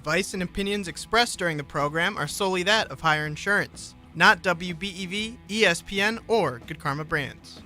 advice and opinions expressed during the program are solely that of Heiar Insurance, not WBEV, ESPN, or Good Karma Brands.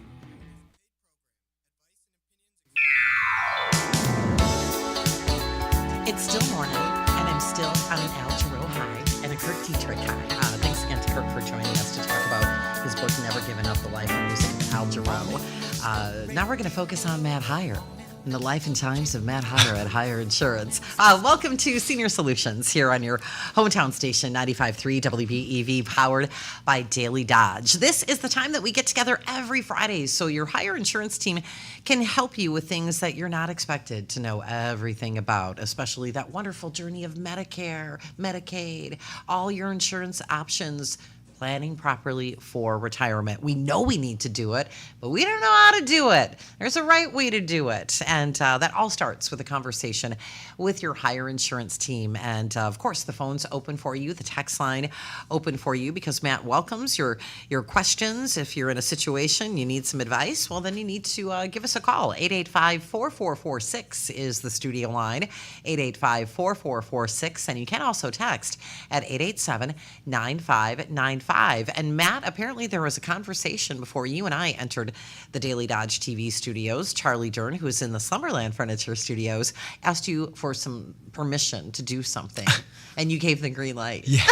It's still morning, and I'm still on an Al Jarreau high and a Kirk Dietrich high. Thanks again to Kirk for joining us to talk about his book, Never Giving Up, The Life and Music of Al Jarreau. Now we're going to focus on Matt Heiar and the life and times of Matt Heiar at Heiar Insurance. Welcome to Senior Solutions here on your hometown station, 95.3 WBEV, powered by Daily Dodge. This is the time that we get together every Friday, so your Heiar Insurance team can help you with things that you're not expected to know everything about, especially that wonderful journey of Medicare, Medicaid, all your insurance options, planning properly for retirement. We know we need to do it, but we don't know how to do it. There's a right way to do it. And that all starts with a conversation with your Heiar Insurance team. And of course, the phone's open for you, the text line open for you, because Matt welcomes your questions. If you're in a situation, you need some advice, well, then you need to give us a call. 885-4446 is the studio line, 885-4446. And you can also text at 887-9595. And Matt, apparently there was a conversation before you and I entered the Daily Dodge TV studios. Charlie Dern, who is in the Summerland Furniture Studios, asked you for some permission to do something, and you gave the green light. Yeah.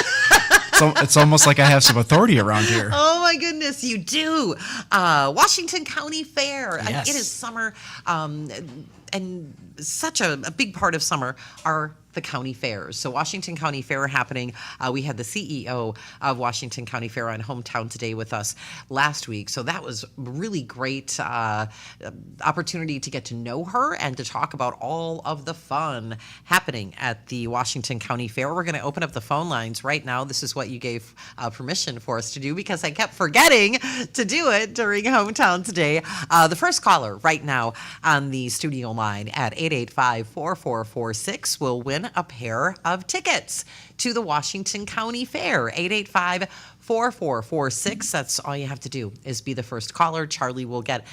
It's almost like I have some authority around here. Oh my goodness, you do. Washington County Fair. Yes. It is summer, and such a big part of summer are the county fairs. So Washington County Fair happening. We had the CEO of Washington County Fair on Hometown Today with us last week. So that was really great opportunity to get to know her and to talk about all of the fun happening at the Washington County Fair. We're going to open up the phone lines right now. This is what you gave permission for us to do, because I kept forgetting to do it during Hometown Today. The first caller right now on the studio line at 885-4446 will win a pair of tickets to the Washington County Fair. 885-4446. That's all you have to do, is be the first caller. Charlie will get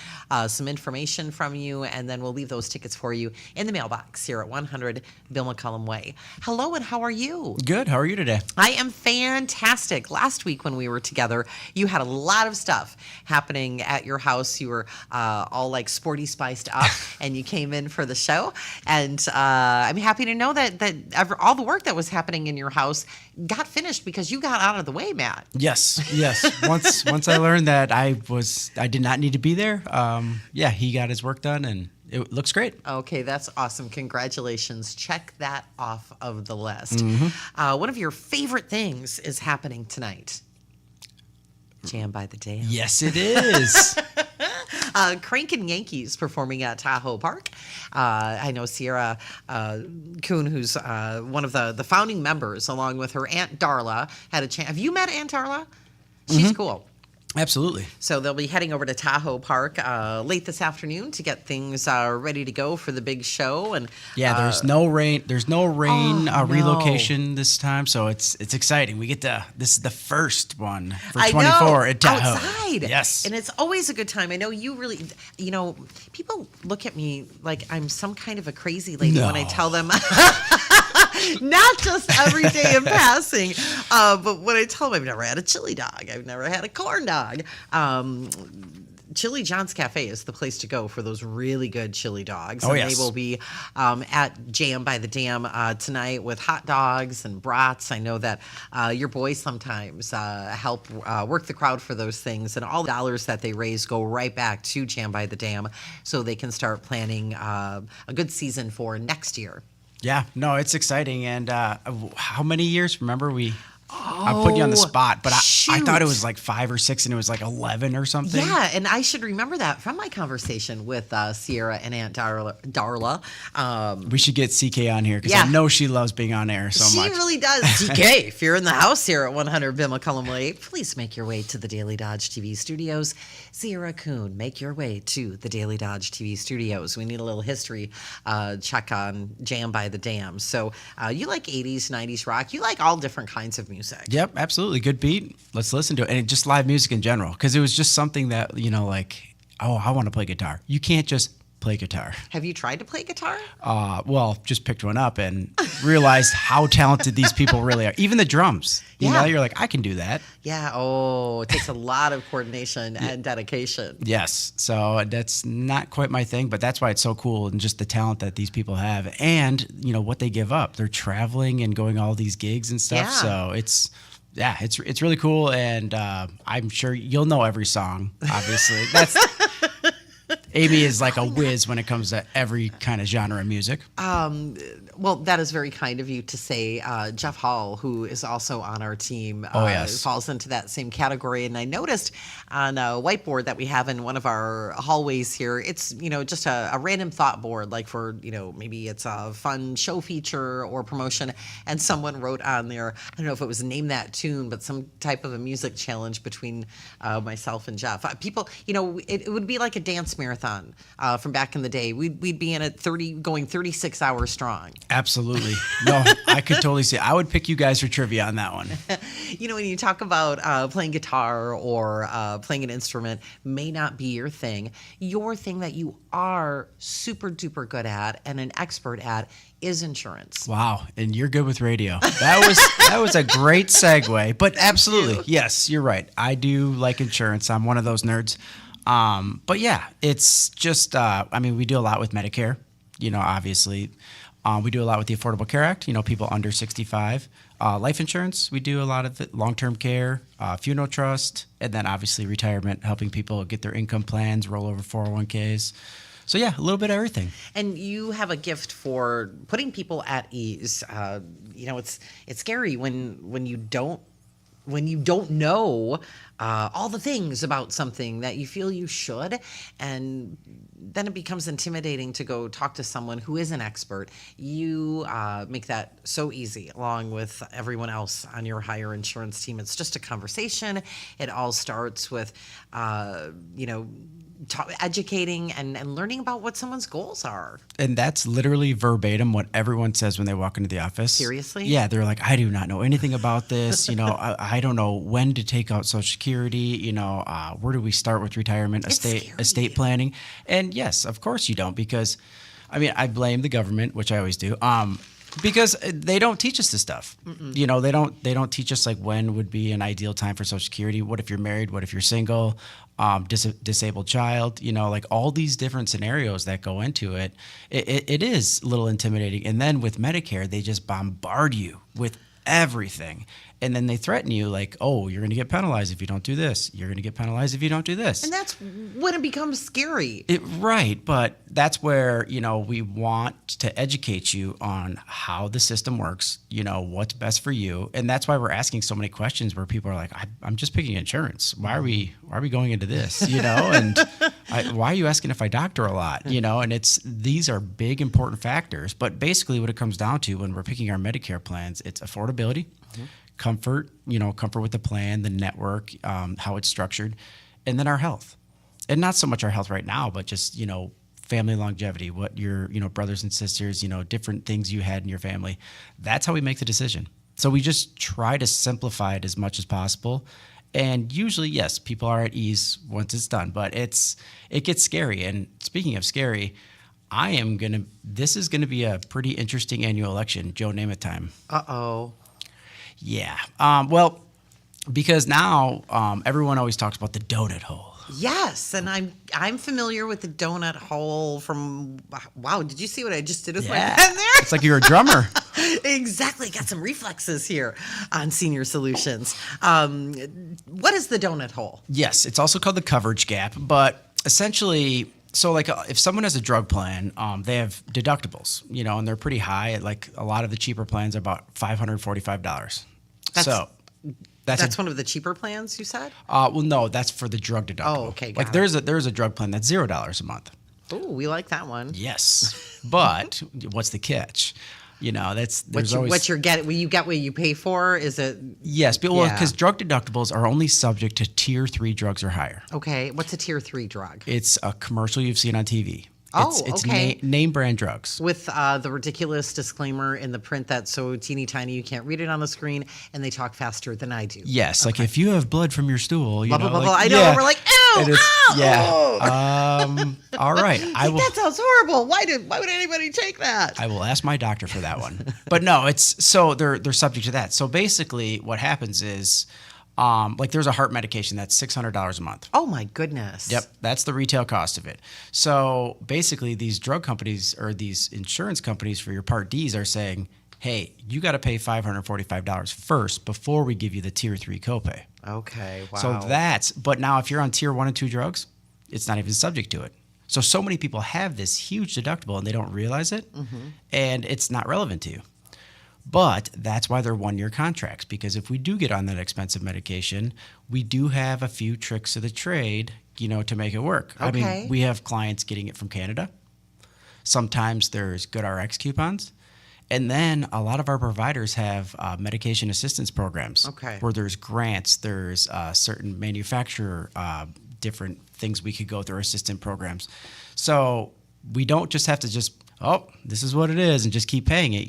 some information from you, and then we'll leave those tickets for you in the mailbox here at 100 Bill McCullum Way. Hello, and how are you? Good. How are you today? I am fantastic. Last week when we were together, you had a lot of stuff happening at your house. You were all like sporty spiced up, and you came in for the show. And I'm happy to know that all the work that was happening in your house got finished because you got out of the way, Matt. Yes. Once I learned that I did not need to be there, he got his work done, and it looks great. Okay, that's awesome. Congratulations. Check that off of the list. Mm-hmm. One of your favorite things is happening tonight. Jam by the Dam. Yes, it is. Crankin' Yankees performing at Tahoe Park. I know Sierra Kuhn, who's one of the founding members, along with her Aunt Darla, had a chance. Have you met Aunt Darla? She's cool. Absolutely. So they'll be heading over to Tahoe Park late this afternoon to get things ready to go for the big show. And there's no rain. There's no rain relocation this time, so it's exciting. We get this is the first one for 24 at Tahoe. Outside. Yes, and it's always a good time. I know you really, people look at me like I'm some kind of a crazy lady when I tell them. Not just every day in passing, but when I tell them I've never had a chili dog, I've never had a corn dog. Chili John's Cafe is the place to go for those really good chili dogs. Oh, and yes. They will be at Jam by the Dam tonight with hot dogs and brats. I know that your boys sometimes help work the crowd for those things, and all the dollars that they raise go right back to Jam by the Dam so they can start planning a good season for next year. Yeah, no, it's exciting. And how many years? Remember, I'm putting you on the spot, but I thought it was like 5 or 6, and it was like 11 or something. Yeah, and I should remember that from my conversation with Sierra and Aunt Darla. We should get CK on here, because I know she loves being on air so much. She really does. CK, if you're in the house here at 100 Bill McCullum Way, please make your way to the Daily Dodge TV studios. Sierra Kuhn, make your way to the Daily Dodge TV studios. We need a little history check on Jam by the Dam. So you like 80s, 90s rock. You like all different kinds of music. Yep, absolutely. Good beat. Let's listen to it. And just live music in general, because it was just something that, I want to play guitar. You can't just play guitar. Have you tried to play guitar? Well, just picked one up and realized how talented these people really are. Even the drums. You know, you're like, I can do that. Yeah. Oh, it takes a lot of coordination and dedication. Yes. So that's not quite my thing, but that's why it's so cool, and just the talent that these people have, and you know what they give up. They're traveling and going all these gigs and stuff. So it's really cool, and I'm sure you'll know every song. Obviously, that's. Amy is like a whiz when it comes to every kind of genre of music. Well, that is very kind of you to say. Jeff Hall, who is also on our team, falls into that same category. And I noticed on a whiteboard that we have in one of our hallways here, it's, you know, just a random thought board, like for, you know, maybe it's a fun show feature or promotion. And someone wrote on there, I don't know if it was Name That Tune, but some type of a music challenge between myself and Jeff. People, you know, it would be like a dance marathon from back in the day. We'd be in it going 36 hours strong. Absolutely. No, I could totally see. I would pick you guys for trivia on that one. You know, when you talk about playing guitar or playing an instrument may not be your thing. Your thing that you are super duper good at and an expert at is insurance. Wow, and you're good with radio. That was a great segue. But absolutely, yes, you're right. I do like insurance. I'm one of those nerds. But yeah, it's just, I mean, we do a lot with Medicare, you know, obviously. We do a lot with the Affordable Care Act, you know, people under 65. Life insurance, we do a lot of it, long-term care, funeral trust, and then obviously retirement, helping people get their income plans, roll over 401ks. So yeah, a little bit of everything. And you have a gift for putting people at ease. You know, it's scary when you don't know all the things about something that you feel you should, and then it becomes intimidating to go talk to someone who is an expert. You make that so easy, along with everyone else on your Heiar Insurance team. It's just a conversation. It all starts with, you know, educating and learning about what someone's goals are. And that's literally verbatim what everyone says when they walk into the office. Seriously? Yeah, they're like, I do not know anything about this. You know, I don't know when to take out Social Security. You know, where do we start with retirement, estate planning? And yes, of course you don't, because, I mean, I blame the government, which I always do. Because they don't teach us this stuff. You know, they don't teach us like when would be an ideal time for Social Security. What if you're married? What if you're single? Disabled child? You know, like all these different scenarios that go into it. It is a little intimidating. And then with Medicare, they just bombard you with everything. And then they threaten you like, oh, you're going to get penalized if you don't do this. You're going to get penalized if you don't do this. And that's when it becomes scary. Right. But that's where, you know, we want to educate you on how the system works, you know, what's best for you. And that's why we're asking so many questions where people are like, I'm just picking insurance. Why are we going into this? You know, and why are you asking if I doctor a lot? You know, and these are big, important factors. But basically what it comes down to when we're picking our Medicare plans, it's affordability. Comfort with the plan, the network, how it's structured, and then our health. And not so much our health right now, but just, you know, family longevity, what your, you know, brothers and sisters, you know, different things you had in your family. That's how we make the decision. So we just try to simplify it as much as possible. And usually, yes, people are at ease once it's done, but it gets scary. And speaking of scary, this is going to be a pretty interesting annual election, Joe Namath time. Uh-oh. Yeah. Well, because now everyone always talks about the donut hole. Yes, and I'm familiar with the donut hole from. Wow, did you see what I just did with my pen there? It's like you're a drummer. Exactly. Got some reflexes here on Senior Solutions. What is the donut hole? Yes, it's also called the coverage gap, but essentially. So, like, if someone has a drug plan, they have deductibles, you know, and they're pretty high. Like, a lot of the cheaper plans are about $545. That's one of the cheaper plans, you said? Well, no, that's for the drug deductible. Oh, okay, got it. There's a drug plan that's $0 a month. Oh, we like that one. Yes, but what's the catch? You know, what you're getting. You get what you pay for. Is it? Yes, because drug deductibles are only subject to Tier 3 drugs or higher. Okay, what's a Tier 3 drug? It's a commercial you've seen on TV. It's okay. Name brand drugs. With the ridiculous disclaimer in the print that's so teeny tiny you can't read it on the screen, and they talk faster than I do. Yes, like if you have blood from your stool, you know. I know, we're like, ew! And it's, Ow! yeah. All right. That sounds horrible. Why would anybody take that? I will ask my doctor for that one. But no, it's so they're subject to that. So basically, what happens is, like there's a heart medication that's $600 a month. Oh my goodness. Yep, that's the retail cost of it. So basically, these drug companies or these insurance companies for your Part Ds are saying, hey, you got to pay $545 first before we give you the Tier 3 copay. Okay, wow. So but now if you're on Tier 1 and 2 drugs, it's not even subject to it. So many people have this huge deductible and they don't realize it, and it's not relevant to you. But that's why they're 1-year contracts, because if we do get on that expensive medication, we do have a few tricks of the trade, to make it work. Okay. I mean, we have clients getting it from Canada. Sometimes there's good RX coupons. And then a lot of our providers have medication assistance programs where there's grants, there's certain manufacturer, different things we could go through, assistant programs. So we don't just have to this is what it is and just keep paying it.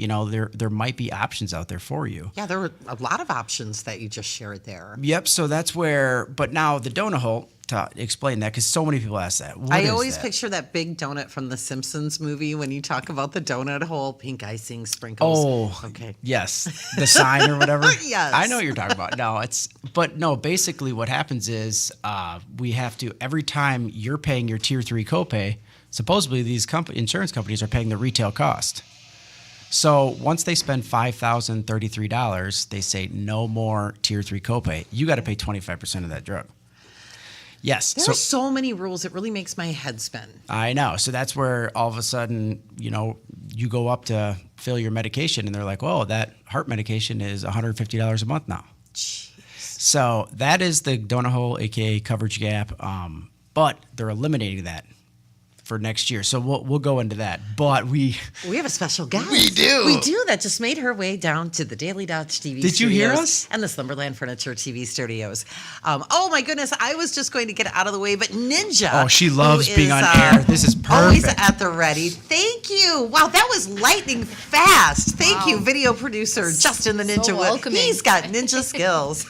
There might be options out there for you. Yeah, there were a lot of options that you just shared there. Yep. So that's where, but now the donut hole, to explain that, because so many people ask that. I always picture that big donut from the Simpsons movie when you talk about the donut hole, pink icing, sprinkles. Oh, okay. Yes. The sign or whatever. Yes. I know what you're talking about. No, basically what happens is we have to, every time you're paying your Tier 3 copay, supposedly these insurance companies are paying the retail cost. So once they spend $5,033, they say no more Tier 3 copay. You got to pay 25% of that drug. Yes. There are so many rules. It really makes my head spin. I know. So that's where all of a sudden, you go up to fill your medication and they're like, "Whoa, that heart medication is $150 a month now." Jeez. So that is the donut hole, aka coverage gap. But they're eliminating that for next year. So we'll go into that. But we have a special guest. We do. We do. That just made her way down to the Daily Dodge TV Did you hear us? And the Slumberland Furniture TV studios. Oh my goodness, I was just going to get out of the way, but Ninja. Oh, she loves being on air. This is perfect. Always at the ready. Thank you. Wow, that was lightning fast. Thank you, video producer Justin the Ninja. So welcoming. He's got ninja skills.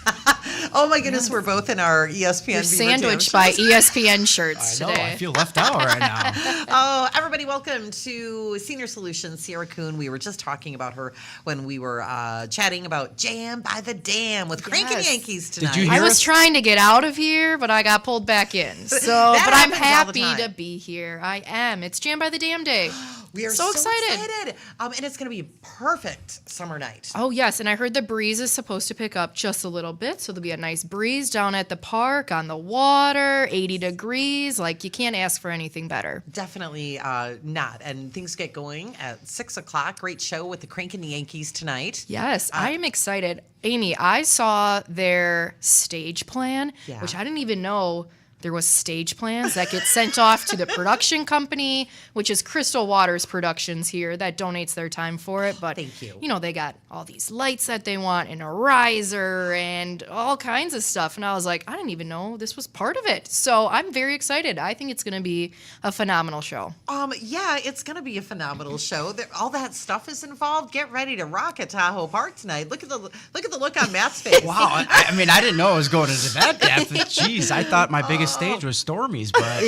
Oh my goodness, we're both in our ESPN. You're Beaver sandwiched Dam by shirts. ESPN shirts I know. today. I feel left out right now. Oh, everybody, welcome to Senior Solutions. Sierra Kuhn. We were just talking about her when we were chatting about Jam by the Dam with Crankin' Yankees tonight. Did you hear I was us? trying to get out of here, but I got pulled back in. So, That but I'm happens all the happy time. to be here. I am. It's Jam by the Dam Day. We are so excited. And it's going to be a perfect summer night. Oh, yes. And I heard the breeze is supposed to pick up just a little bit. So there'll be a nice breeze down at the park, on the water, 80 degrees. Like, you can't ask for anything better. Definitely not. And things get going at 6 o'clock. Great show with the Crankin' Yankees tonight. Yes, I am excited. Amy, I saw their stage plan, which I didn't even know there was stage plans that get sent off to the production company, which is Crystal Waters Productions here, that donates their time for it. But, Thank you. They got all these lights that they want and a riser and all kinds of stuff. And I was like, I didn't even know this was part of it. So I'm very excited. I think it's going to be a phenomenal show. Yeah, it's going to be a phenomenal show. All that stuff is involved. Get ready to rock at Tahoe Park tonight. Look at the look on Matt's face. Wow. I mean, I didn't know it was going into that depth. Jeez, I thought my biggest stage was Stormy's, but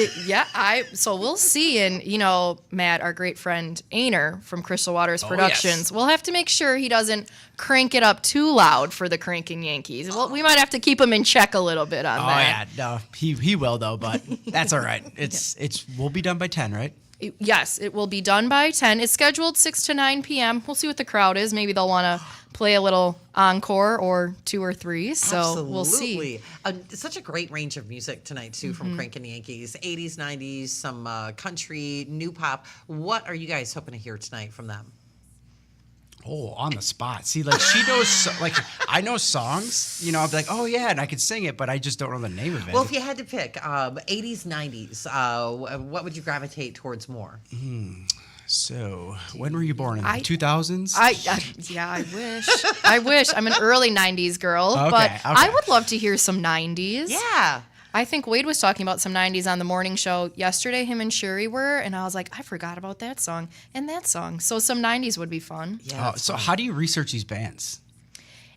So we'll see. And, Matt, our great friend Ainer from Crystal Waters Productions, yes. we'll have to make sure he doesn't crank it up too loud for the Crankin' Yankees. Well, we might have to keep him in check a little bit on that. yeah, no, he will though, but that's all right. We'll be done by 10, right? Yes, it will be done by 10. It's scheduled 6 to 9 p.m. We'll see what the crowd is. Maybe they'll want to play a little encore or 2 or 3. So Absolutely. we'll see. Such a great range of music tonight, too, from Crankin' Yankees. 80s, 90s, some country, new pop. What are you guys hoping to hear tonight from them? Oh, on the spot. See, like she knows, I know songs, I'll be like, oh yeah, and I could sing it, but I just don't know the name of it. Well, if you had to pick 80s, 90s, what would you gravitate towards more? So, when were you born? In the 2000s? I wish. I wish. I'm an early 90s girl, but I would love to hear some 90s. Yeah. I think Wade was talking about some 90s on the morning show yesterday, him and Shuri were, and I was like, I forgot about that song and that song. So some 90s would be fun. Yeah. So how do you research these bands?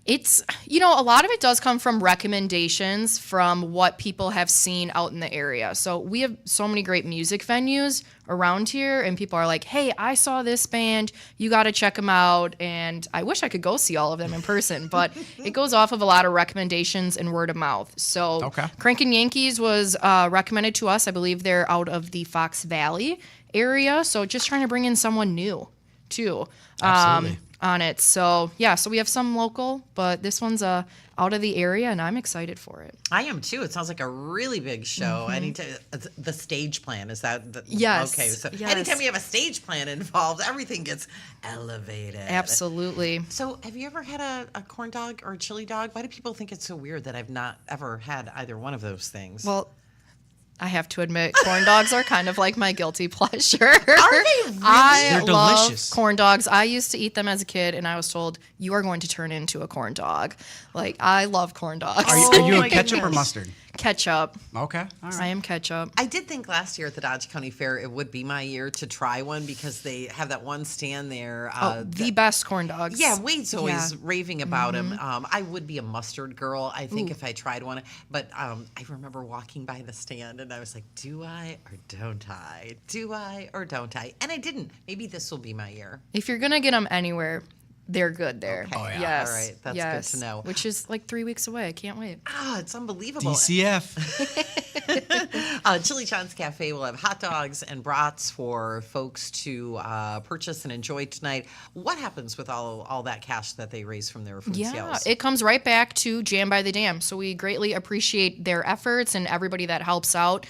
It's, a lot of it does come from recommendations from what people have seen out in the area. So we have so many great music venues around here, and people are like, hey, I saw this band. You got to check them out. And I wish I could go see all of them in person, but it goes off of a lot of recommendations and word of mouth. So Crankin' Yankees was recommended to us. I believe they're out of the Fox Valley area. So just trying to bring in someone new, too. Absolutely. On it. So we have some local, but this one's out of the area, and I'm excited for it. I am too. It sounds like a really big show. Anytime the stage plan, is that the, yes. Okay, so yes. anytime you have a stage plan involved, everything gets elevated. Absolutely. So have you ever had a corn dog or a chili dog? Why do people think it's so weird that I've not ever had either one of those things? Well, I have to admit, corn dogs are kind of like my guilty pleasure. Are they really? I They're love delicious. corn dogs. I used to eat them as a kid, and I was told, you are going to turn into a corn dog. Like, I love corn dogs. Are you my a ketchup or goodness. mustard? Ketchup. Okay. All right. I am ketchup. I did think last year at the Dodge County Fair it would be my year to try one because they have that one stand there. The best corn dogs. Yeah, Wade's always Yeah. raving about him. I would be a mustard girl, I think, if I tried one. But I remember walking by the stand and I was like, do I or don't I? Do I or don't I? And I didn't. Maybe this will be my year. If you're going to get them anywhere, they're good there. Okay. Oh, yeah. Yes. All right. That's yes. good to know. Which is like 3 weeks away. I can't wait. It's unbelievable. DCF. Chili John's Cafe will have hot dogs and brats for folks to purchase and enjoy tonight. What happens with all that cash that they raise from their food Yeah, sales? it comes right back to Jam by the Dam. So we greatly appreciate their efforts and everybody that helps out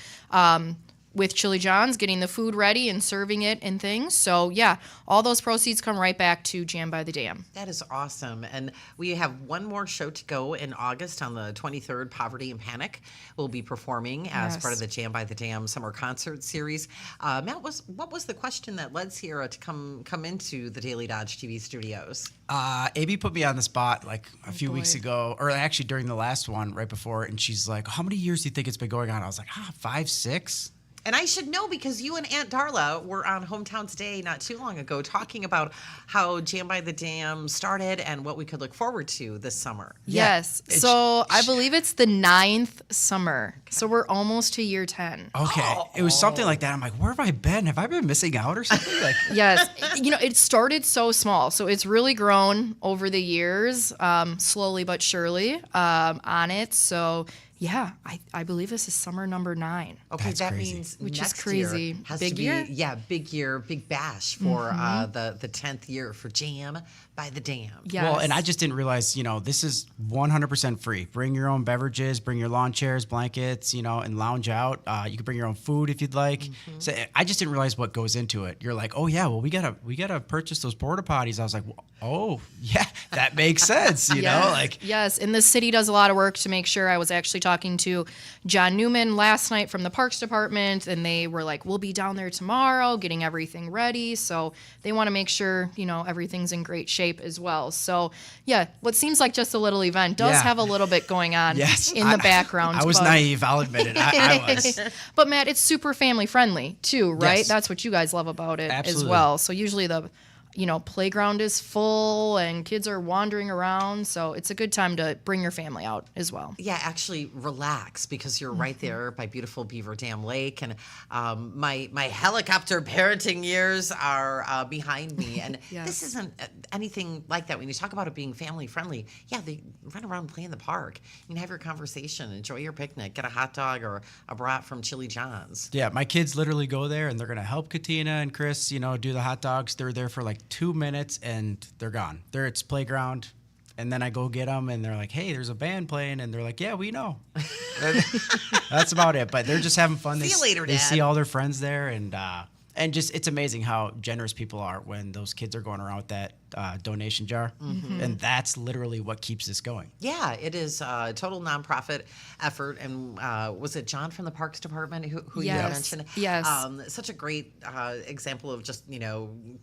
with Chili John's, getting the food ready and serving it and things. So yeah, all those proceeds come right back to Jam by the Dam. That is awesome. And we have one more show to go in August on the 23rd, Poverty and Panic. We'll be performing as part of the Jam by the Dam Summer Concert Series. Matt, what was the question that led Sierra to come into the Daily Dodge TV studios? AB put me on the spot like a few boy. weeks ago, or actually during the last one right before, and she's like, how many years do you think it's been going on? I was like, 5, 6? And I should know because you and Aunt Darla were on Hometown Today not too long ago talking about how Jam by the Dam started and what we could look forward to this summer. Yes. So I believe it's the 9th summer. So we're almost to year 10. Okay. It was something like that. I'm like, where have I been? Have I been missing out or something? Like, Yes. It started so small. So it's really grown over the years, slowly but surely on it. So yeah, I believe this is summer number 9. Okay, That's that crazy. means Which is next crazy. year has Big to be year? big year, big bash for the 10th year for Jam by the Dam. Yes. Well, and I just didn't realize, this is 100% free. Bring your own beverages, bring your lawn chairs, blankets, and lounge out. You can bring your own food if you'd like. So I just didn't realize what goes into it. You're like, oh yeah, well we gotta purchase those porta potties. I was like, oh yeah, that makes sense. Yes, and the city does a lot of work to make sure. I was actually talking to John Newman last night from the Parks Department, and they were like, we'll be down there tomorrow getting everything ready. So they want to make sure, everything's in great shape as well. So yeah, what seems like just a little event does have a little bit going on in the background. I was naive, I'll admit it. I was. But Matt, it's super family friendly too, right? Yes. That's what you guys love about it Absolutely. as well. So usually the playground is full and kids are wandering around. So it's a good time to bring your family out as well. Yeah, actually relax because you're right there by beautiful Beaver Dam Lake. And my helicopter parenting years are behind me. And Yes. this isn't anything like that. When you talk about it being family friendly, yeah, they run around and play in the park. You can have your conversation, enjoy your picnic, get a hot dog or a brat from Chili John's. Yeah, my kids literally go there and they're gonna help Katina and Chris, do the hot dogs. They're there for like 2 minutes and they're gone. They're at playground, and then I go get them and they're like, "Hey, there's a band playing," and they're like, "Yeah, we know." That's about it. But they're just having fun. See you later, They Dad. see all their friends there, and just it's amazing how generous people are when those kids are going around with that donation jar, and that's literally what keeps this going. Yeah, it is a total nonprofit effort. And was it John from the Parks Department who you Yes, mentioned? yes. Such a great example of just,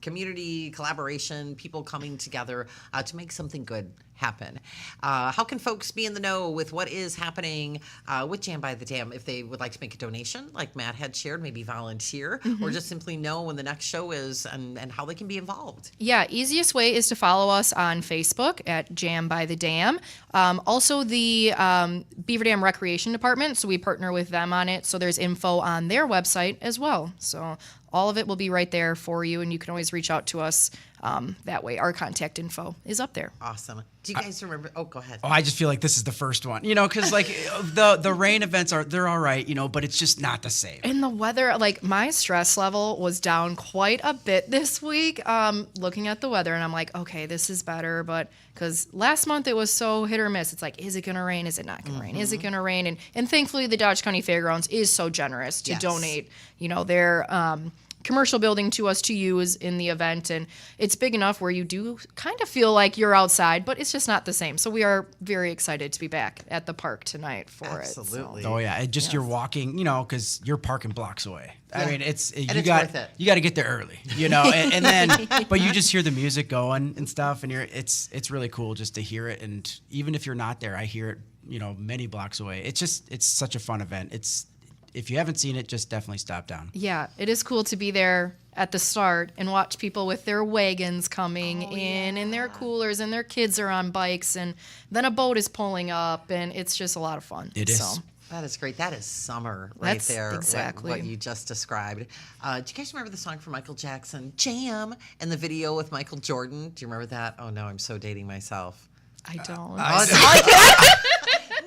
community collaboration, people coming together to make something good happen. How can folks be in the know with what is happening with Jam by the Dam if they would like to make a donation, like Matt had shared, maybe volunteer, or just simply know when the next show is and how they can be involved? Yeah, easiest way way is to follow us on Facebook at Jam by the Dam. Also, the Beaver Dam Recreation Department, so we partner with them on it. So there's info on their website as well. So all of it will be right there for you, and you can always reach out to us that way. Our contact info is up there. Awesome. Do you guys remember? Oh, go ahead. Oh, I just feel like this is the first one, because like the rain events they're all right, but it's just not the same. And the weather, like my stress level was down quite a bit this week, looking at the weather, and I'm like, okay, this is better, but because last month it was so hit or miss. It's like, is it going to rain? Is it not going to rain? Is it going to rain? And thankfully, the Dodge County Fairgrounds is so generous to donate, their commercial building to us to use in the event, and it's big enough where you do kind of feel like you're outside, but it's just not the same. So we are very excited to be back at the park tonight for Absolutely. it. Oh yeah, and just you're walking, because you're parking blocks away. Yeah. I mean, it's worth it. You got to get there early, and then but you just hear the music going and stuff, and it's really cool just to hear it. And even if you're not there, I hear it, many blocks away. It's such a fun event. If you haven't seen it, just definitely stop down. Yeah, it is cool to be there at the start and watch people with their wagons coming in and their coolers, and their kids are on bikes, and then a boat is pulling up, and it's just a lot of fun. It is. That is great. That is summer right That's there. exactly what you just described. Do you guys remember the song from Michael Jackson, Jam, and the video with Michael Jordan? Do you remember that? Oh no, I'm so dating myself. I don't.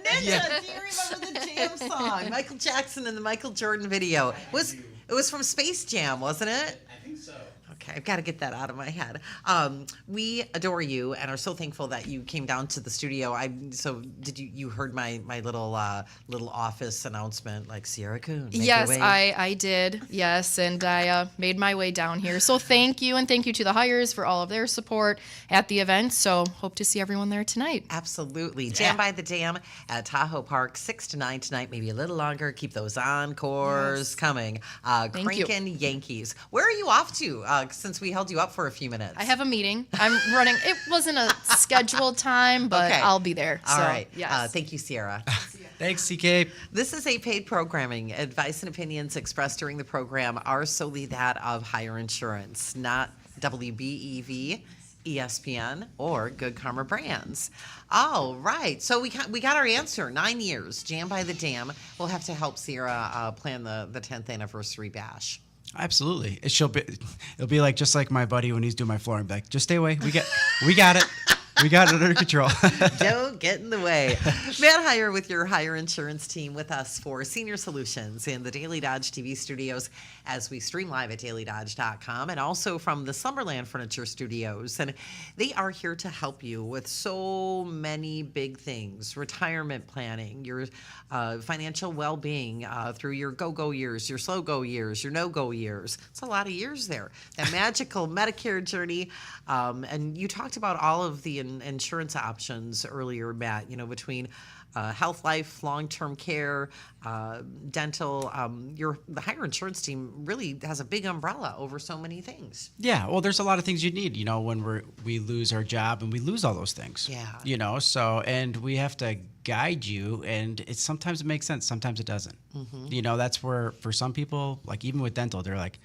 Ninja, do you remember the Jam song? Michael Jackson and the Michael Jordan video. It was from Space Jam, wasn't it? I think so. Okay, I've got to get that out of my head. We adore you and are so thankful that you came down to the studio. Did you heard my little office announcement, like Sierra Coon? Yes, I did. Yes, and I made my way down here. So thank you, and thank you to the Heiars for all of their support at the event. So hope to see everyone there tonight. Absolutely. Jam by the Dam at Tahoe Park, 6 to 9 tonight, maybe a little longer. Keep those encores coming. Crankin' Yankees. Where are you off to? Since we held you up for a few minutes. I have a meeting. I'm running. It wasn't a scheduled time, but Okay. I'll be there. All so, right. Yes. Thank you, Sierra. Thanks, CK. This is a paid programming. Advice and opinions expressed during the program are solely that of Heiar Insurance, not WBEV, ESPN, or Good Karma Brands. All right. So we got our answer. 9 years. Jam by the Dam. We'll have to help Sierra plan the 10th anniversary bash. Absolutely. It'll be like just like my buddy when he's doing my flooring. Be like, just stay away. We got it. We got it under control. Don't get in the way. Matt Heiar with your Heiar Insurance team with us for Senior Solutions in the Daily Dodge TV studios as we stream live at dailydodge.com and also from the Summerland Furniture Studios. And they are here to help you with so many big things: retirement planning, your financial well-being through your go-go years, your slow-go years, your no-go years. It's a lot of years there. That magical Medicare journey. And you talked about all of the insurance options earlier, Matt, between health, life, long-term care, dental. The Heiar Insurance team really has a big umbrella over so many things. Yeah, well, there's a lot of things you need, when we lose our job and we lose all those things. Yeah. And we have to guide you, and sometimes it makes sense, sometimes it doesn't. Mm-hmm. That's where for some people, like even with dental, they're like,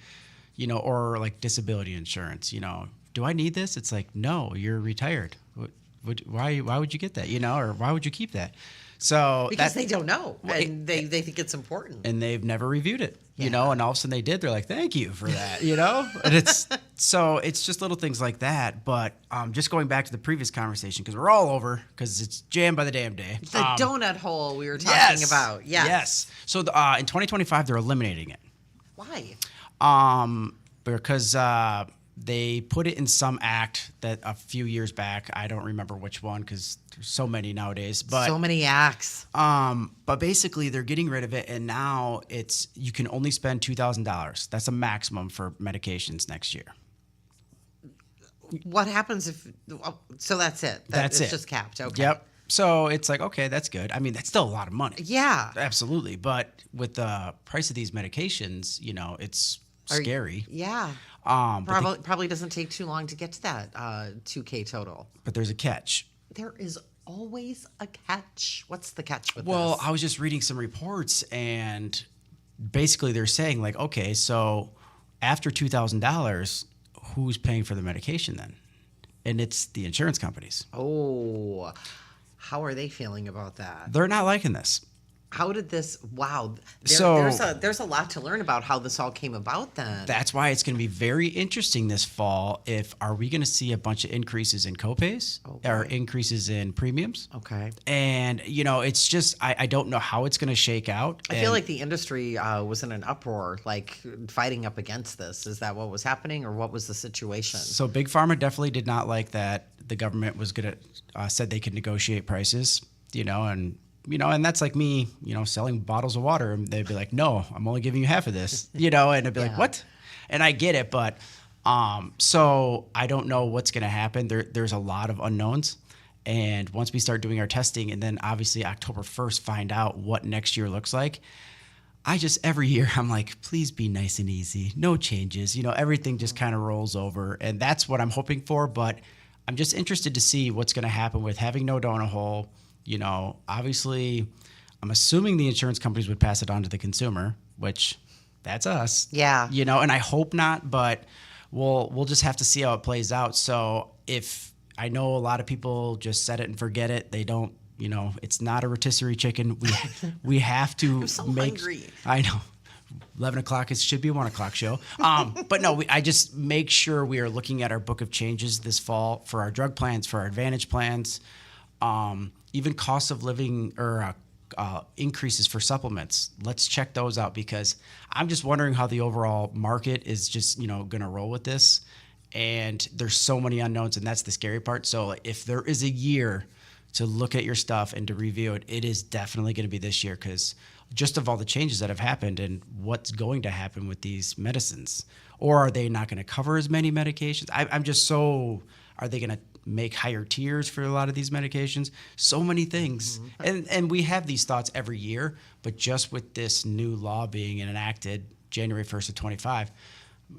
or like disability insurance, do I need this? It's like, no, you're retired. Why would you get that? Or why would you keep that? So because they don't know, and they think it's important, and they've never reviewed it. And all of a sudden they did. They're like, thank you for that. And it's just little things like that. But just going back to the previous conversation, because we're all over, because it's Jam by the Damn Day. The donut hole we were talking about. Yes. So in 2025 they're eliminating it. Why? Because they put it in some act that a few years back. I don't remember which one because there's so many nowadays. But so many acts. But basically, they're getting rid of it, and now you can only spend $2,000. That's a maximum for medications next year. What happens if? So that's it. That's it's it. just capped. Okay. Yep. So it's like, okay, that's good. I mean, that's still a lot of money. Yeah. Absolutely. But with the price of these medications, it's scary. Yeah. Probably doesn't take too long to get to that $2K total. But there's a catch. There is always a catch. What's the catch with this? Well, I was just reading some reports, and basically they're saying, like, okay, so after $2,000, who's paying for the medication then? and it's the insurance companies. Oh, how are they feeling about that? They're not liking this. How did this? Wow. So there's a lot to learn about how this all came about. Then that's why it's going to be very interesting this fall. Are we going to see a bunch of increases in copays or increases in premiums? Okay. And it's just I don't know how it's going to shake out. I feel like the industry was in an uproar, like fighting up against this. Is that what was happening, or what was the situation? So Big Pharma definitely did not like that the government was going to said they could negotiate prices. And that's like me, selling bottles of water. And they'd be like, no, I'm only giving you half of this, and I'd be like, what? And I get it. But so I don't know what's going to happen. There's a lot of unknowns. And once we start doing our testing and then obviously October 1st, find out what next year looks like. Every year I'm like, please be nice and easy. No changes. Everything just kind of rolls over. And that's what I'm hoping for. But I'm just interested to see what's going to happen with having no donut hole. Obviously, I'm assuming the insurance companies would pass it on to the consumer, which that's us. Yeah. And I hope not, but we'll just have to see how it plays out. So if I know a lot of people just set it and forget it, they don't, it's not a rotisserie chicken. We have to I'm so make. hungry. I know. 11 o'clock, it should be a 1 o'clock show. But no, I just make sure we are looking at our book of changes this fall for our drug plans, for our advantage plans. Even cost of living or increases for supplements. Let's check those out because I'm just wondering how the overall market is just, going to roll with this. And there's so many unknowns, and that's the scary part. So if there is a year to look at your stuff and to review it, it is definitely going to be this year because just of all the changes that have happened and what's going to happen with these medicines. Or are they not going to cover as many medications? I'm just so... Are they going to make higher tiers for a lot of these medications? So many things. Mm-hmm. And we have these thoughts every year, but just with this new law being enacted January 1st of 25,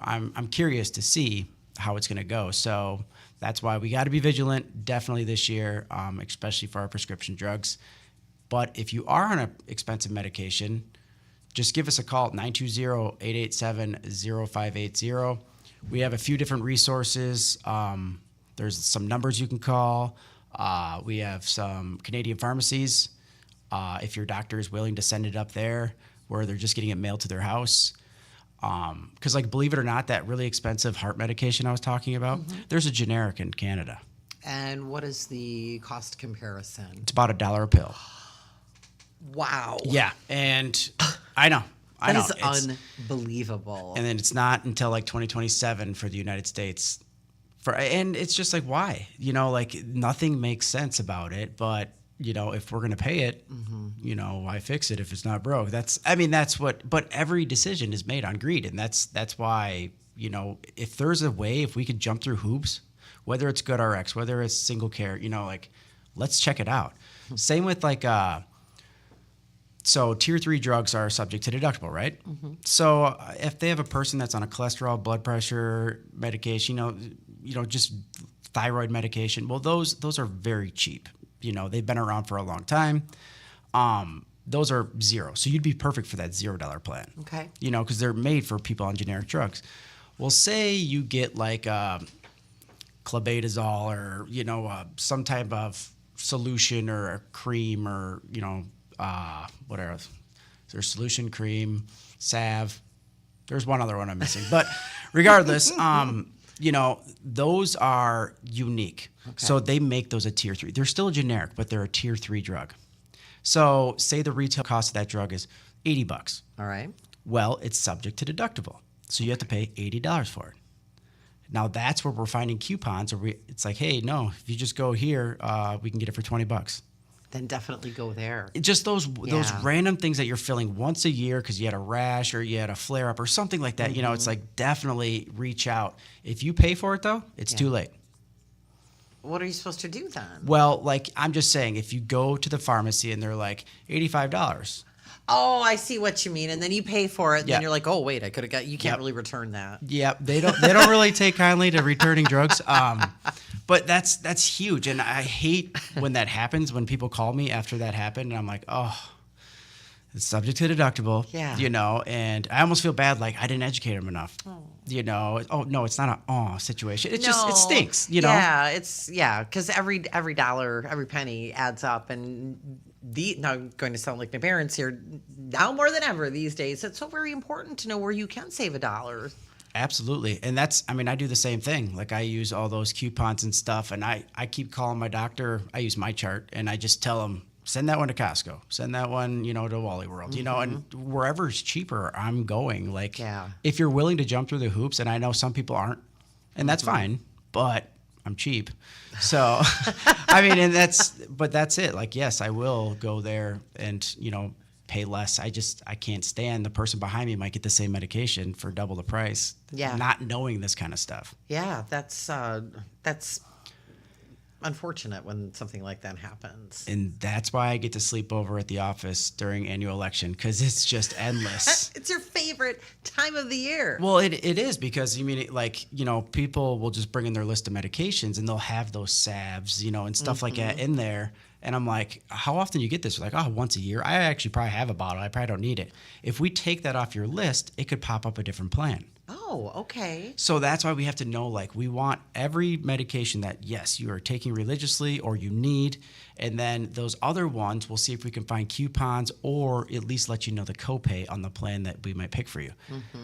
I'm curious to see how it's going to go. So that's why we got to be vigilant definitely this year, especially for our prescription drugs. But if you are on an expensive medication, just give us a call at 920-887-0580. We have a few different resources. There's some numbers you can call. We have some Canadian pharmacies. If your doctor is willing to send it up there, where they're just getting it mailed to their house. Because, believe it or not, that really expensive heart medication I was talking about, there's a generic in Canada. And what is the cost comparison? It's about $1 a pill. Wow. Yeah, and I know. That is unbelievable. And then it's not until 2027 for the United States. And it's just why? Nothing makes sense about it. But, if we're going to pay it, why fix it if it's not broke? That's what, but every decision is made on greed. And that's why, if there's a way, if we could jump through hoops, whether it's GoodRx, whether it's single care, let's check it out. Same with so tier 3 drugs are subject to deductible, right? So if they have a person that's on a cholesterol, blood pressure medication, just thyroid medication, well, those are very cheap. They've been around for a long time. Those are zero. So you'd be perfect for that $0 plan. Okay. Because they're made for people on generic drugs. Well, say you get clobetasol or, some type of solution or a cream or, what else? There's solution, cream, salve. There's one other one I'm missing. But regardless, those are unique. Okay. So they make those a tier 3. They're still generic, but they're a tier 3 drug. So say the retail cost of that drug is $80. All right. Well, it's subject to deductible. So you have to pay $80 for it. Now that's where we're finding coupons where it's hey, no, if you just go here, we can get it for $20. Then definitely go there. Just those random things that you're feeling once a year because you had a rash or you had a flare up or something like that. It's definitely reach out. If you pay for it though, it's too late. What are you supposed to do then? Well, I'm just saying, if you go to the pharmacy and they're $85. Oh, I see what you mean. And then you pay for it, and then you're like, oh wait, I could have got. You can't really return that. Yep, they don't really take kindly to returning drugs. But that's huge, and I hate when that happens. When people call me after that happened, and I'm like, oh, it's subject to deductible. Yeah. And I almost feel bad, I didn't educate them enough. Oh. you know, oh no, it's not a situation. It just, it stinks, you know? Yeah, because every dollar, every penny adds up. And now I'm going to sound like my parents here, now more than ever these days, it's so very important to know where you can save a dollar. Absolutely. And that's, I mean, I do the same thing. Like I use all those coupons and stuff, and I keep calling my doctor. I use my chart, and I just tell them, send that one to Costco, send that one, you know, to Wally World, you know, and wherever's cheaper, I'm going. Like, if you're willing to jump through the hoops, and I know some people aren't, and that's fine, but I'm cheap. So, I mean, but that's it. Like, yes, I will go there and, you know, pay less. I can't stand the person behind me might get the same medication for double the price. Yeah. Not knowing this kind of stuff. Yeah, that's unfortunate when something like that happens. And that's why I get to sleep over at the office during annual election, because it's just endless. It's your favorite time of the year. Well, it is, because you mean, like, you know, people will just bring in their list of medications, and they'll have those salves, you know, and stuff like that in there. And I'm like, how often you get this? Like, oh, once a year. I actually probably have a bottle. I probably don't need it. If we take that off your list, it could pop up a different plan. Oh, okay. So that's why we have to know, like, we want every medication that, yes, you are taking religiously or you need. And then those other ones, we'll see if we can find coupons or at least let you know the copay on the plan that we might pick for you.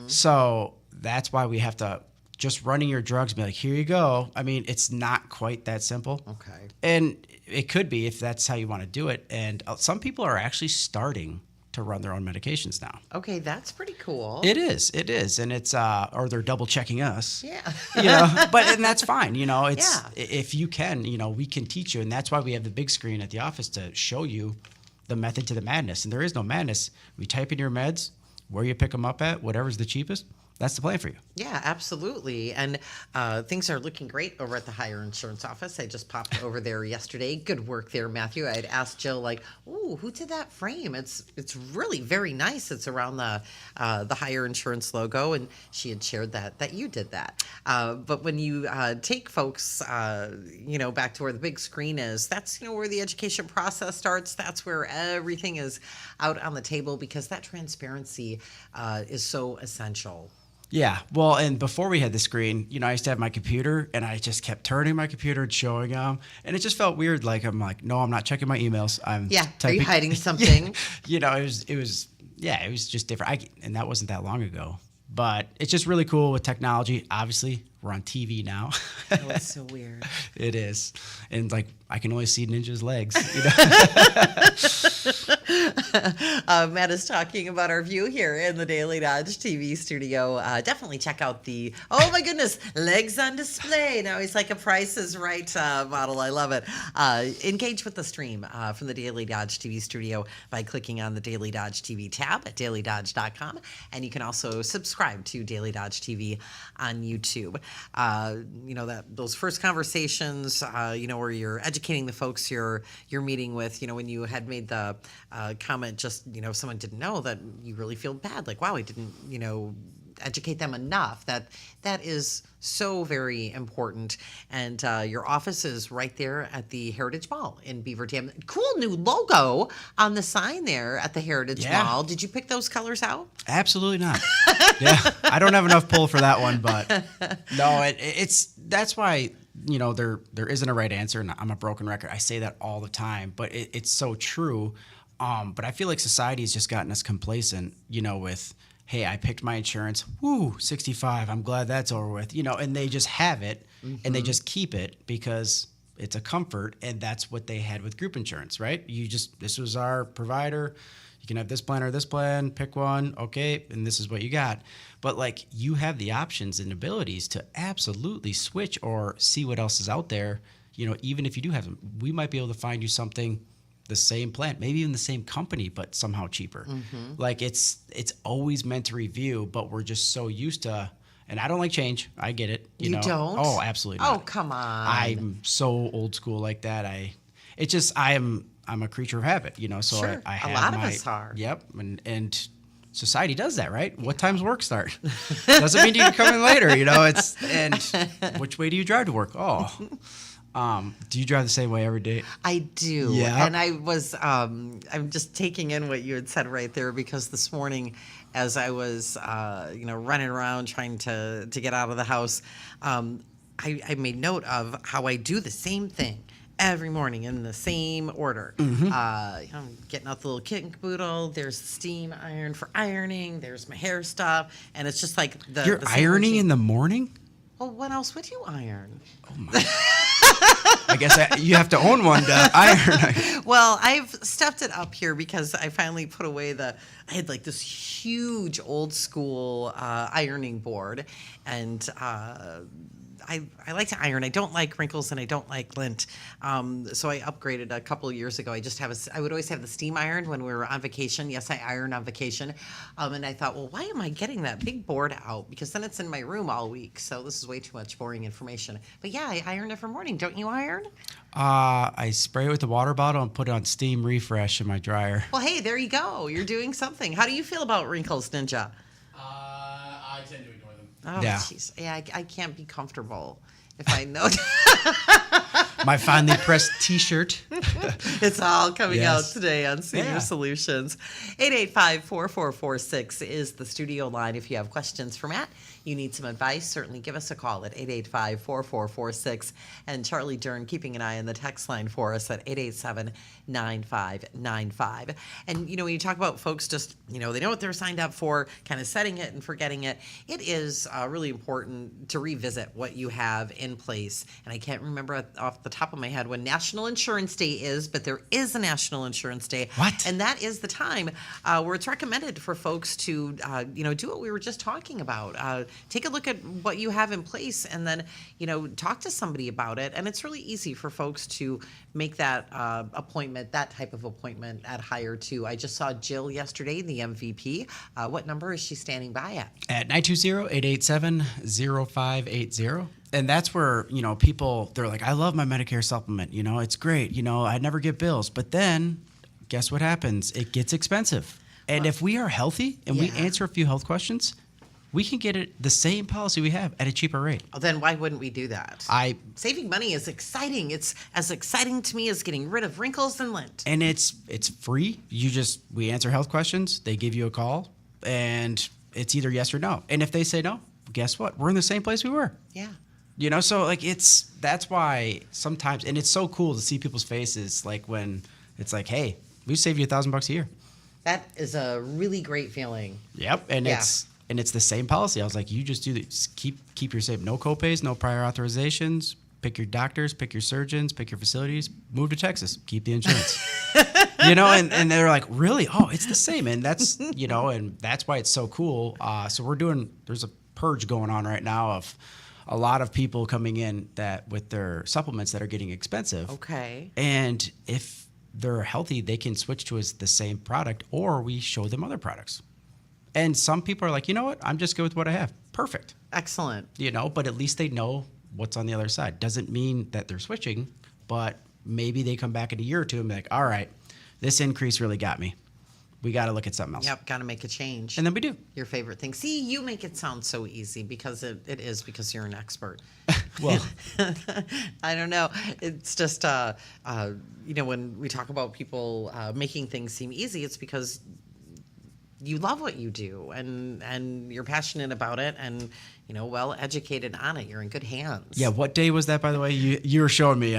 So that's why we have to just running your drugs, be like, here you go. I mean, it's not quite that simple. Okay. And it could be if that's how you want to do it. And some people are actually starting to run their own medications now. Okay, that's pretty cool. It is. And it's, or they're double checking us. Yeah. You know, and that's fine. You know, it's, if you can, you know, we can teach you. And that's why we have the big screen at the office to show you the method to the madness. And there is no madness. We type in your meds, where you pick them up at, whatever's the cheapest. That's the plan for you. Yeah, absolutely. And things are looking great over at the Heiar Insurance office. I just popped over there yesterday. Good work there, Matthew. I'd asked Jill, like, "Ooh, who did that frame? It's really very nice. It's around the Heiar Insurance logo," and she had shared that you did that. But when you take folks, you know, back to where the big screen is, that's, you know, where the education process starts. That's where everything is out on the table, because that transparency is so essential. Yeah. Well, and before we had the screen, you know, I used to have my computer, and I just kept turning my computer and showing them. And it just felt weird. Like, I'm like, no, I'm not checking my emails. I'm Are you hiding something? You know, it was just different. And that wasn't that long ago. But it's just really cool with technology. Obviously, we're on TV now. Oh, it's so weird. It is. And like, I can only see Ninja's legs. You know? Matt is talking about our view here in the Daily Dodge TV studio. Definitely check out the, oh my goodness, legs on display. Now he's like a Price is Right model. I love it. Engage with the stream from the Daily Dodge TV studio by clicking on the Daily Dodge TV tab at dailydodge.com. And you can also subscribe to Daily Dodge TV on YouTube. You know, those first conversations, you know, where you're educating the folks you're meeting with, you know, when you had made the comment, just, you know, someone didn't know, that you really feel bad, like, wow, I didn't, you know, educate them enough. That is so very important. And your office is right there at the Heritage Mall in Beaver Dam. Cool new logo on the sign there at the Heritage Mall. Did you pick those colors out? Absolutely not. Yeah, I don't have enough pull for that one, but no, it's that's why, you know, there isn't a right answer, and I'm a broken record. I say that all the time, but it's so true. But I feel like society has just gotten us complacent, you know, with, hey, I picked my insurance, woo, 65, I'm glad that's over with, you know, and they just have it, and they just keep it because it's a comfort, and that's what they had with group insurance, right? This was our provider, you can have this plan or this plan, pick one, okay, and this is what you got. But like, you have the options and abilities to absolutely switch or see what else is out there, you know, even if you do have them. We might be able to find you something, the same plan, maybe even the same company, but somehow cheaper. Like, it's always meant to review, but we're just so used to, and I don't like change. I get it. You know? Don't? Oh, absolutely not. Oh, come on. I'm so old school like that. I'm a creature of habit, you know, so sure. I have a lot of us are. Yep. And society does that, right? What time's work start? Doesn't mean you can come in later, you know, and which way do you drive to work? Oh, Do you drive the same way every day? I do. Yeah. And I was, I'm just taking in what you had said right there, because this morning, as I was, running around trying to get out of the house, I made note of how I do the same thing every morning in the same order. I'm getting out the little kit and caboodle. There's the steam iron for ironing. There's my hair stuff. And it's just like You're the same ironing routine. in the morning? Well, when else would you iron? Oh my. I guess you have to own one to iron. Well, I've stepped it up here because I finally put away I had like this huge old school ironing board, and I like to iron. I don't like wrinkles and I don't like lint. So I upgraded a couple of years ago. I would always have the steam iron when we were on vacation. Yes, I iron on vacation. And I thought, well, why am I getting that big board out? Because then it's in my room all week. So this is way too much boring information. But yeah, I iron every morning. Don't you iron? I spray it with the water bottle and put it on steam refresh in my dryer. Well, hey, there you go. You're doing something. How do you feel about wrinkles, Ninja? I tend to ignore them. Oh, Yeah. jeez. Yeah, I can't be comfortable if I know. My finely pressed T-shirt. It's all coming Yes. out today on Senior Yeah. Solutions. 885-4446 is the studio line. If you have questions for Matt, you need some advice, certainly give us a call at 885-4446. And Charlie Dern keeping an eye on the text line for us at 887-9595. And, when you talk about folks just, they know what they're signed up for, kind of setting it and forgetting it, it is really important to revisit what you have in place. And I can't remember off the top of my head when National Insurance Day is, but there is a National Insurance Day. What? And that is the time where it's recommended for folks to, do what we were just talking about. Take a look at what you have in place and then, talk to somebody about it. And it's really easy for folks to make that appointment, that type of appointment at Heiar too. I just saw Jill yesterday, the MVP. What number is she standing by at? At 920-887-0580. And that's where, people, they're like, I love my Medicare supplement. It's great. I never get bills. But then guess what happens? It gets expensive. And if we are healthy and we Yeah. answer a few health questions, we can get it the same policy we have at a cheaper rate. Oh, then why wouldn't we do that? Saving money is exciting. It's as exciting to me as getting rid of wrinkles and lint. And it's free. We answer health questions. They give you a call, and it's either yes or no. And if they say no, guess what? We're in the same place we were. Yeah. So that's why sometimes, and it's so cool to see people's faces, like when it's like, hey, we save you $1,000 a year. That is a really great feeling. Yep, and Yeah. it's the same policy. I was like, you just do this, keep your save, no copays, no prior authorizations. Pick your doctors, pick your surgeons, pick your facilities. Move to Texas, keep the insurance. And they're like, really? Oh, it's the same, and that's and that's why it's so cool. So there's a purge going on right now of a lot of people coming in that with their supplements that are getting expensive. Okay. And if they're healthy, they can switch to the same product, or we show them other products. And some people are like, you know what? I'm just good with what I have. Perfect. Excellent. But at least they know what's on the other side. Doesn't mean that they're switching, but maybe they come back in a year or two and be like, all right, this increase really got me. We got to look at something else. Yep, got to make a change. And then we do. Your favorite thing. See, you make it sound so easy because it is because you're an expert. Well, I don't know. It's just, when we talk about people making things seem easy, it's because you love what you do and you're passionate about it and, well educated on it. You're in good hands. yeah. What day was that, by the way? You were showing me.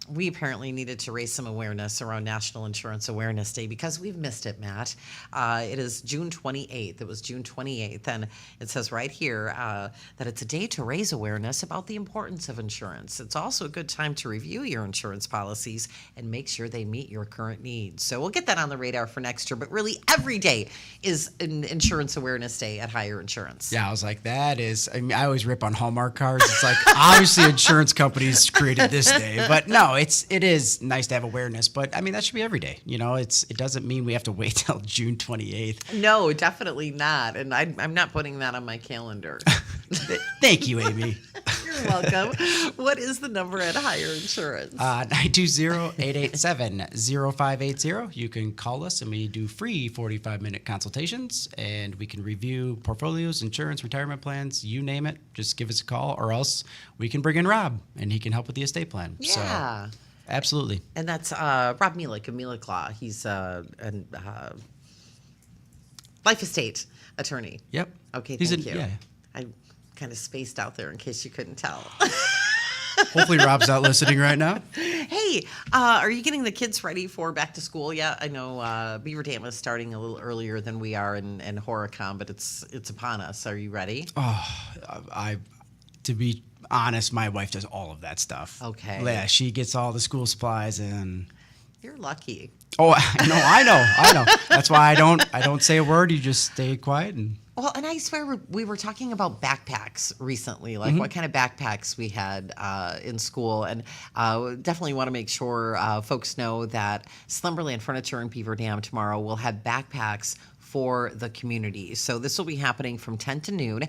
We apparently needed to raise some awareness around National Insurance Awareness Day because we've missed it, Matt. It is June 28th. It was June 28th, and it says right here that it's a day to raise awareness about the importance of insurance. It's also a good time to review your insurance policies and make sure they meet your current needs. So we'll get that on the radar for next year, but really every day is an Insurance Awareness Day at Heiar Insurance. Yeah, I was like, I always rip on Hallmark cards. It's like, obviously insurance companies created this day, but no, it is nice to have awareness, but that should be every day. It doesn't mean we have to wait till June 28th. No, definitely not. And I'm not putting that on my calendar. Thank you, Amy. You're You're welcome. What is the number at Heiar Insurance? 920-887-0580. You can call us and we do free 45-minute consultations and we can review portfolios, insurance, retirement plans, you name it. Just give us a call or else we can bring in Rob and he can help with the estate plan. Yeah. So, absolutely. And that's Rob Mielek of Mielek Law. He's a life estate attorney. Yep. Okay, He's thank a- you. yeah. I kind of spaced out there in case you couldn't tell. Hopefully Rob's not listening right now. Hey, are you getting the kids ready for back to school yet? I know Beaver Dam is starting a little earlier than we are in Horicon, but it's upon us. Are you ready? To be honest, my wife does all of that stuff. Okay. Yeah, she gets all the school supplies and. You're lucky. Oh, no, I know. That's why I don't say a word. You just stay quiet and. Well, and I swear we were talking about backpacks recently, like what kind of backpacks we had in school. And definitely want to make sure folks know that Slumberland Furniture in Beaver Dam tomorrow will have backpacks for the community. So this will be happening from 10 to noon.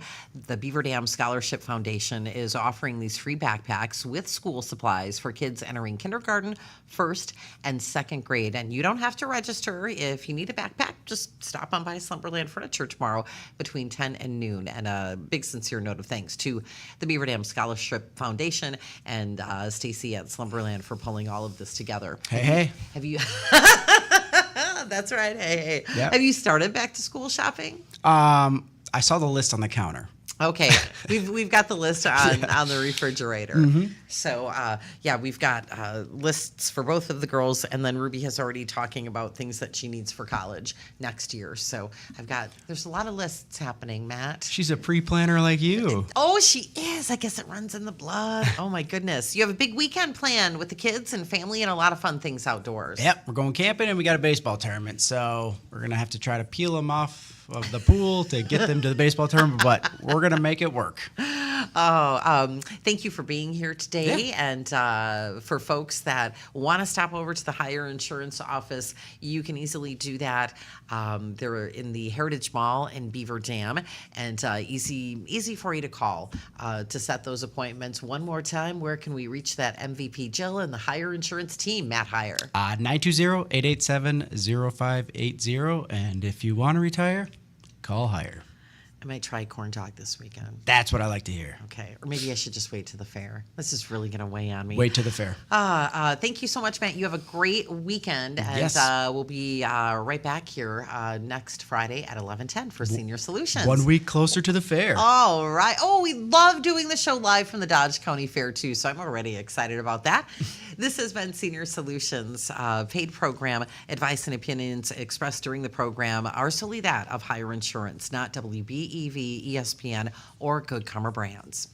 The Beaver Dam Scholarship Foundation is offering these free backpacks with school supplies for kids entering kindergarten, first, and second grade. And you don't have to register. If you need a backpack, just stop on by Slumberland Furniture tomorrow between 10 and noon. And a big sincere note of thanks to the Beaver Dam Scholarship Foundation and Stacy at Slumberland for pulling all of this together. Hey. Have you... That's right. Hey. Yep. Have you started back to school shopping? I saw the list on the counter. Okay, we've got the list on the refrigerator. So we've got lists for both of the girls, and then Ruby has already talking about things that she needs for college next year. So there's a lot of lists happening, Matt. She's a pre-planner like you. Oh, she is. I guess it runs in the blood. Oh my goodness, you have a big weekend planned with the kids and family, and a lot of fun things outdoors. Yep, we're going camping and we got a baseball tournament, so we're gonna have to try to peel them off of the pool to get them to the baseball tournament, but we're gonna make it work. Thank you for being here today. Yeah. And for folks that want to stop over to the Heiar Insurance office, you can easily do that. They're in the Heritage Mall in Beaver Dam, and easy for you to call to set those appointments. One more time, where can we reach that MVP Jill and the Heiar Insurance team, Matt Heiar? 920-887-0580, and if you want to retire, call Heiar. I might try corn dog this weekend. That's what I like to hear. Okay, or maybe I should just wait to the fair. This is really going to weigh on me. Wait to the fair. Thank you so much, Matt. You have a great weekend, and Yes. We'll be right back here next Friday at 11:10 for Senior Solutions. 1 week closer to the fair. All right. Oh, we love doing the show live from the Dodge County Fair, too, so I'm already excited about that. This has been Senior Solutions, paid program. Advice and opinions expressed during the program are solely that of Heiar Insurance, not WBEV, ESPN, or Good Karma Brands.